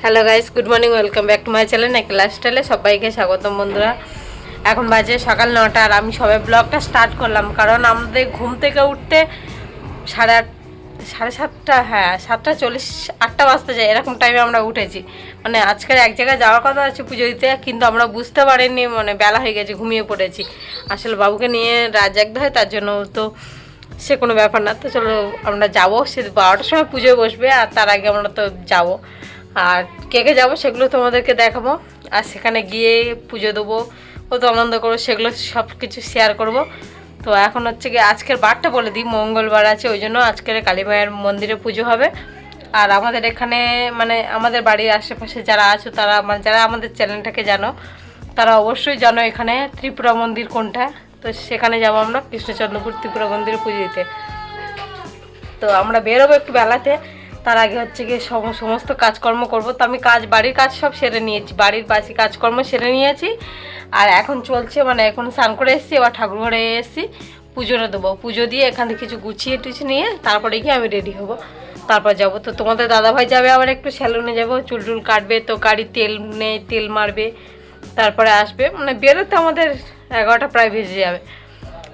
Hello guys, good morning, welcome back to my channel নাকি লাইফস্টাইলে সবাইকে স্বাগতম বন্ধুরা। এখন বাজে সকাল 9টা আর আমি সবে ব্লগটা স্টার্ট করলাম, কারণ আমাদের ঘুম থেকে উঠতে সাড়ে 7:30, হ্যাঁ 7:40, 8টা বাজতে যায়, এরকম টাইমে আমরা উঠেছি। মানে আজকের এক জায়গায় যাওয়ার কথা আছে পুজো দিতে, কিন্তু আমরা বুঝতে পারিনি, মানে বেলা হয়ে গেছে, ঘুমিয়ে পড়েছি। আসলে বাবুকে নিয়ে রাত জাগতে হয়, তার জন্য তো সে কোনো ব্যাপার না। তো চলো আমরা যাবো, সে 12টার সময় পুজোয় বসবে, আর তার আগে আমরা তো যাবো। আর কে কে যাবো সেগুলো তোমাদেরকে দেখাবো, আর সেখানে গিয়ে পুজো দেবো, কত আনন্দ করবো, সেগুলো সব কিছু শেয়ার করব। তো এখন হচ্ছে গিয়ে আজকের বারটা বলে দিই, মঙ্গলবার আছে, ওই জন্য আজকের কালী মায়ের মন্দিরে পুজো হবে। আর আমাদের এখানে মানে আমাদের বাড়ির আশেপাশে যারা আছো তারা, মানে যারা আমাদের চ্যানেলটাকে জানো তারা অবশ্যই জানো এখানে ত্রিপুরা মন্দির কোনটা। তো সেখানে যাবো আমরা, কৃষ্ণচন্দ্রপুর ত্রিপুরা মন্দিরে পুজো দিতে। তো আমরা বেরোবো একটু বেলাতে, তার আগে হচ্ছে গিয়ে সমস্ত কাজকর্ম করব। তো আমি বাড়ির কাজ সব সেরে নিয়েছি, বাড়ির বাসি কাজকর্ম সেরে নিয়েছি। আর এখন চলছে, মানে এখন স্নান করে এসেছি, এবার ঠাকুর ঘরে এসেছি, পুজোটা দেবো। পুজো দিয়ে এখান থেকে কিছু গুছিয়ে টুছিয়ে নিয়ে তারপরে গিয়ে আমি রেডি হব, তারপর যাব। তো তোমাদের দাদাভাই যাবে, আবার একটু স্যালুনে যাবো, চুল টুল কাটবে, তো গাড়ি তেল নেই, তেল মারবে, তারপরে আসবে। মানে বেরোতে আমাদের 11টা প্রায় বেজে যাবে,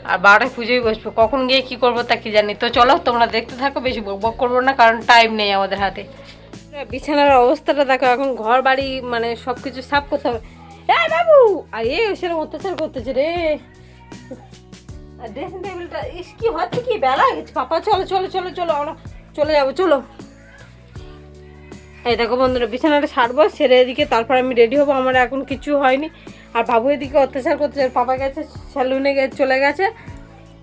আর 12টায় পুজোই বসবো। কখন গিয়ে কি করবো তা কি জানি। তো চলো তোমরা দেখতে থাকো, বেশি বক করবো না, কারণ টাইম নেই আমাদের হাতে। বিছানার অবস্থাটা দেখো, এখন ঘর বাড়ি মানে সব কিছু সাফ করতে হবে। এই বাবু, আর সেরকম অত্যাচার করতেছে রে। আর ড্রেসিং টেবিলটা ইস কি হচ্ছে, কি বেলা গেছে পাপা, চলো চলো চলো চলো, আমরা চলে যাবো, চলো। এই দেখো বন্ধুরা, বিছানাটা সারবো, সেরে এদিকে তারপর আমি রেডি হবো। আমার এখন কিছু হয়নি, আর বাবু এদিকে অত্যাচার করতে, পাপা গেছে স্যালুনে চলে গেছে।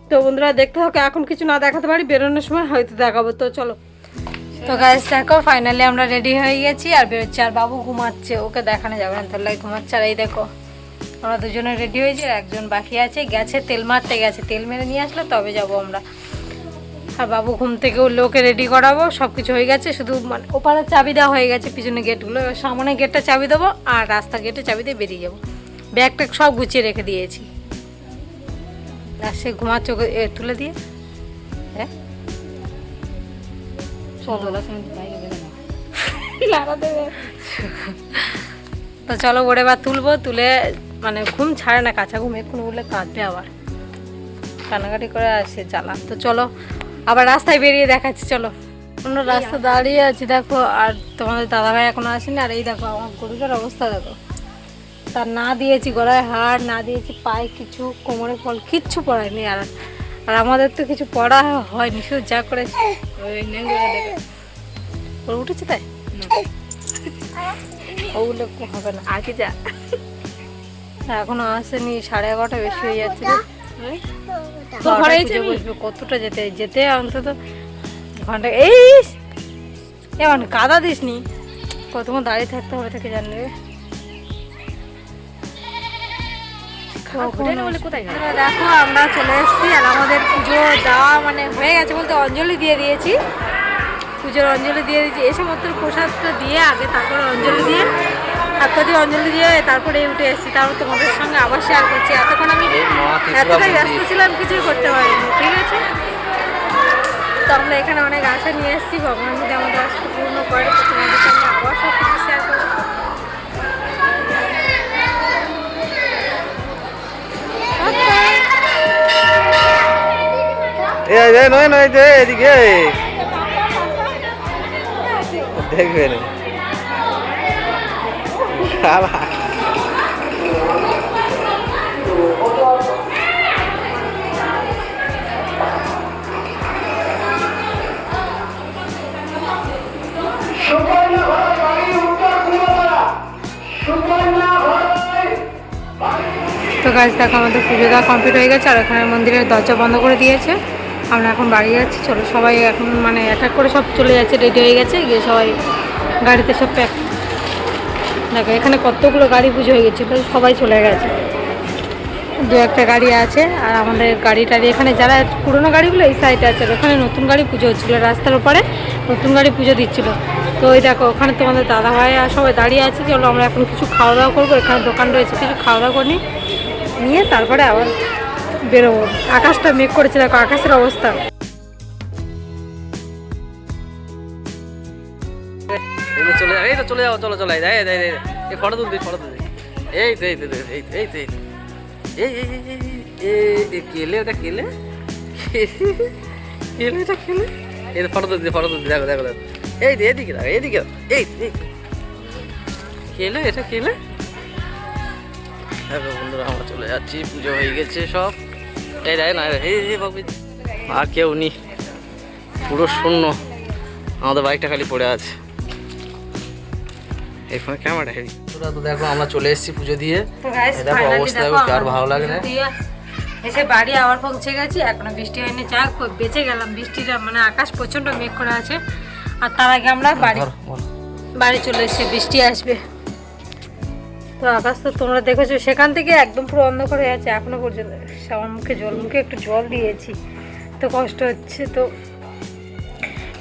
তো বন্ধুরা দেখতে থাকো, এখন কিছু না দেখাতে পারি, বেরোনোর সময় হয়তো দেখাবো। তো চলো। তো গাইস দেখো, ফাইনালি আমরা রেডি হয়ে গেছি আর বেরোচ্ছি। আর বাবু ঘুমাচ্ছে, ওকে দেখানো যাবে না, তাহলে ঘুমাচ্ছে। আর এই দেখো আমরা দুজনে রেডি হয়েছি, একজন বাকি আছে, গেছে তেল মারতে গেছে, তেল মেরে নিয়ে আসলে তবে যাব আমরা। আর বাবু ঘুম থেকে উঠলে ওকে রেডি করাবো, সব কিছু হয়ে গেছে, শুধু মানে ওপারে চাবি দেওয়া হয়ে গেছে, পিছনে গেটগুলো, এবার সামনে গেটটা চাবি দেবো, আর রাস্তা গেটে চাবি দিয়ে বেরিয়ে যাবো। ব্যাগটা সব গুছিয়ে রেখে দিয়েছি। আর সে ঘুমাচ্ছে, ওকে তুলে দিয়ে, হ্যাঁ তো চলো ওরে এবার তুলবো, তুলে মানে ঘুম ছাড়ে না, কাঁচা ঘুম, এক্ষুনি উঠলে কাঁদবে, আবার কান্নাকাটি করে আসে জ্বালা। তো চলো আবার রাস্তায় বেরিয়ে দেখাচ্ছি, চলো। অন্য রাস্তা দাঁড়িয়ে আছি দেখো, আর তোমাদের দাদাভাই এখনো আসেনি। আর এই দেখো আমার গরুটার অবস্থা দেখো, তার না দিয়েছি গলায় হার, না দিয়েছি পায়ে কিছু, কোমরে ফল, কিচ্ছু পড়ায়নি। আর আর আমাদের তো কিছু পড়া হয়নি, শুধু যা করে ওর উঠেছে, তাই ওগুলো হবে না, আগে যা। এখনো আসেনি, 11:30 বেশি হয়ে যাচ্ছে। বসবে কতটা যেতে যেতে অন্তত ঘন্টা। এই এমন কাদা দিস নি, কতক্ষণ দাঁড়িয়ে থাকতে হবে থেকে জানবে। দেখো আমরা চলে এসেছি, আর আমাদের পুজো দেওয়া মানে হয়ে গেছে, বলতে অঞ্জলি দিয়ে দিয়েছি, পুজোর অঞ্জলি দিয়ে দিয়েছি। এসে মাত্র প্রসাদটা দিয়ে আগে, তারপরে অঞ্জলি দিয়ে, হাতটা দিয়ে অঞ্জলি দিয়ে তারপরে উঠে এসেছি। তারপর তোমাদের সঙ্গে আবার শেয়ার করছি। এতক্ষণ আমি এতটাই ব্যস্ত ছিলাম, কিছুই করতে পারিনি, ঠিক আছে। তো আমরা এখানে অনেক আশা নিয়ে এসেছি, ভগবান যদি আমাদের আশাটা পূর্ণ করে, তোমাদের সঙ্গে আবার সব কিছু শেয়ার করবো। নয় নয় যে এদিকে দেখবেন তো গাছ দেখো, আমাদের পুজো দেওয়া কমপ্লিট হয়ে গেছে, আর এখানে মন্দিরের দরজা বন্ধ করে দিয়েছে। আমরা এখন বাড়ি যাচ্ছি, চলো। সবাই এখন মানে এক এক করে সব চলে যাচ্ছে, রেডি হয়ে গেছে, গিয়ে সবাই গাড়িতে সব প্যাক। দেখো এখানে কতগুলো গাড়ি পুজো হয়ে গেছে, সবাই চলে গেছে, দু একটা গাড়ি আছে। আর আমাদের গাড়ি টাড়ি এখানে যারা পুরোনো গাড়িগুলো এই সাইডে আছে, ওখানে নতুন গাড়ি পুজো হচ্ছিলো, রাস্তার উপরে নতুন গাড়ি পুজো দিচ্ছিলো। তো ওই দেখো ওখানে তোমাদের দাদাভাই আর সবাই দাঁড়িয়ে আছে। চলো আমরা এখন কিছু খাওয়া দাওয়া করবো, এখানে দোকান রয়েছে, কিছু খাওয়া দাওয়া করে নিয়ে তারপরে আবার বেরোবো। আকাশটা মেঘ করেছে, দেখো আকাশের অবস্থা। চলে যাবে, এই তো চলে যাও, চলো চলো, এই ফটো তুলতে, ফটো তুলতে, এই তো এই তো এই তো এই তো এই তো এই এই এই কেলে, ওটা কেলে, কেলে, এটা কেলে, এই ফটো তুলতে, ফটো তুলতে, দেখো দেখো দেখো, এই তো এদিকে দেখো, এদিকে এই কেলে, এটা কেলে। দেখো বন্ধুরা, আমরা চলে যাচ্ছি, পুজো হয়ে গেছে সব। এই না এই বাবু, আর কেউ নেই, পুরো শূন্য, আমাদের বাইকটা খালি পড়ে আছে। এখানে ক্যামেরা হেভি। তো দেখো আমরা চলে এসেছি পুজো দিয়ে। তো গাইস দেখো ফাইনালি অবস্থা দেখো দেখো, আর ভালো লাগে না। এসে বাড়ি আবার পৌঁছে গেছি, এখনো বৃষ্টি হয়নি, যাক বেঁচে গেলাম বৃষ্টিটা, মানে আকাশ প্রচন্ড মেঘ করে আছে। আর তার আগে আমরা বাড়ি চলে এসেছি, বৃষ্টি আসবে। তো আকাশ তো তোমরা দেখেছো, সেখান থেকে একদম পুরো অন্ধকার হয়ে আছে এখনো পর্যন্ত। আমার মুখে একটু জল দিয়েছি, তো কষ্ট হচ্ছে। তো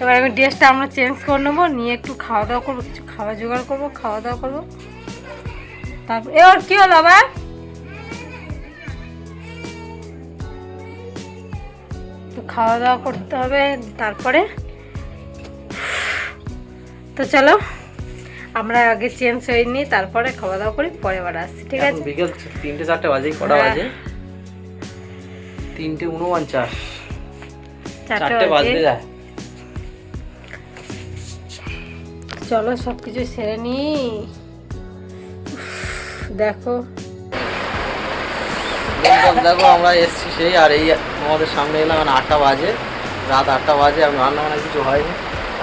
এবার আমি ড্রেসটা আমরা চেঞ্জ করে নেবো, নিয়ে একটু খাওয়া দাওয়া করবো, কিছু খাওয়া জোগাড় করবো, খাওয়া দাওয়া করবো। তারপর এবার কি হলো আবার, তো খাওয়া দাওয়া করতে হবে তারপরে। তো চলো আমরা আগে চেঞ্জ হয়ে নিই, তারপরে খাওয়া দাওয়া করি, পরে আবার আসছি, ঠিক আছে? বিকেল 3-4 বাজে, কটা বাজে? 3:49, 4 বাজতে যায়। চলো সবকিছু সেরে নি। দেখো দেখো আমরা এসছি সেই, আর এই আমাদের সামনে এলাম, 8টা বাজে, রাত 8টা বাজে, আর রান্না বান্না কিছু হয়নি।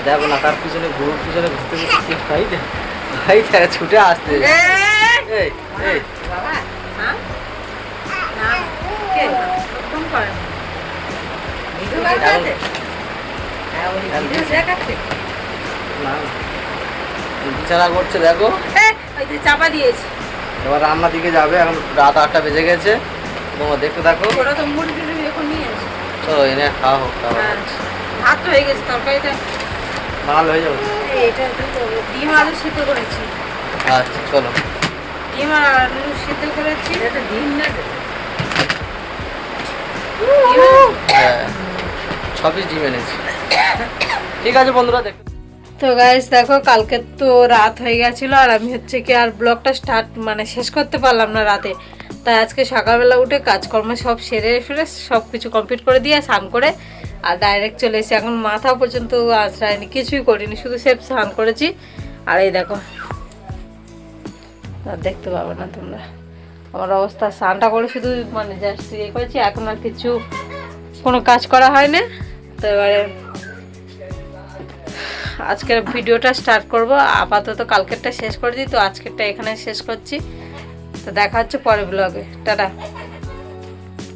দেখো না, তার পিছনে গরুর পিছনে ঘুরতে ঘুরতে ভাই ভাই ছুটে আসতে। এই এই বাবা, হ্যাঁ না কে ফোন করে ভিডিও করতে, হ্যাঁ ওই ভিডিও দেখাচ্ছে না, বিছানা করছে দেখো, ওই যে চাপা দিয়েছি। এবার রান্নার দিকে যাবে, এখন রাত 8টা বেজে গেছে, তোমরা দেখতে থাকো। ওরা তো মুরগি এখন নিয়ে আসে, চলো এনে খাওয়া হোক, খাওয়া ভাত তো হয়ে গেছে, তরকারিটা ভালো হয়ে যাবে। এটা ডিম আলু সিদ্ধ করেছি। আচ্ছা চলো, ডিম আর আলু সিদ্ধ করেছি। এটা ডিম না, হ্যাঁ 6 পিস ডিম এনেছি। ঠিক আছে বন্ধুরা, দেখো। তো গাইস দেখো, কালকে তো রাত হয়ে গেছিলো, আর আমি হচ্ছে কি আর ব্লগটা শেষ করতে পারলাম না রাতে। তাই আজকে সকালবেলা উঠে কাজকর্ম সব সেরে ফেরে সব কিছু কমপ্লিট করে দিয়ে স্নান করে আর ডাইরেক্ট চলে এসেছি। এখন মাথা পর্যন্ত আঁচড়ায়নি, কিছুই করিনি, শুধু সেফ স্নান করেছি। আর এই দেখো, আর দেখতে পাবে না তোমরা আমার অবস্থা, স্নানটা করে শুধু জাস্ট ইয়ে করেছি, এখন আর কিছু কোনো কাজ করা হয় না। তো এবারে আজকের ভিডিওটা স্টার্ট করব, আপাতত কালকেরটা শেষ করে দিই, তো আজকেরটা এখানে শেষ করছি। তো দেখা হচ্ছে পরের ব্লগে, টাটা।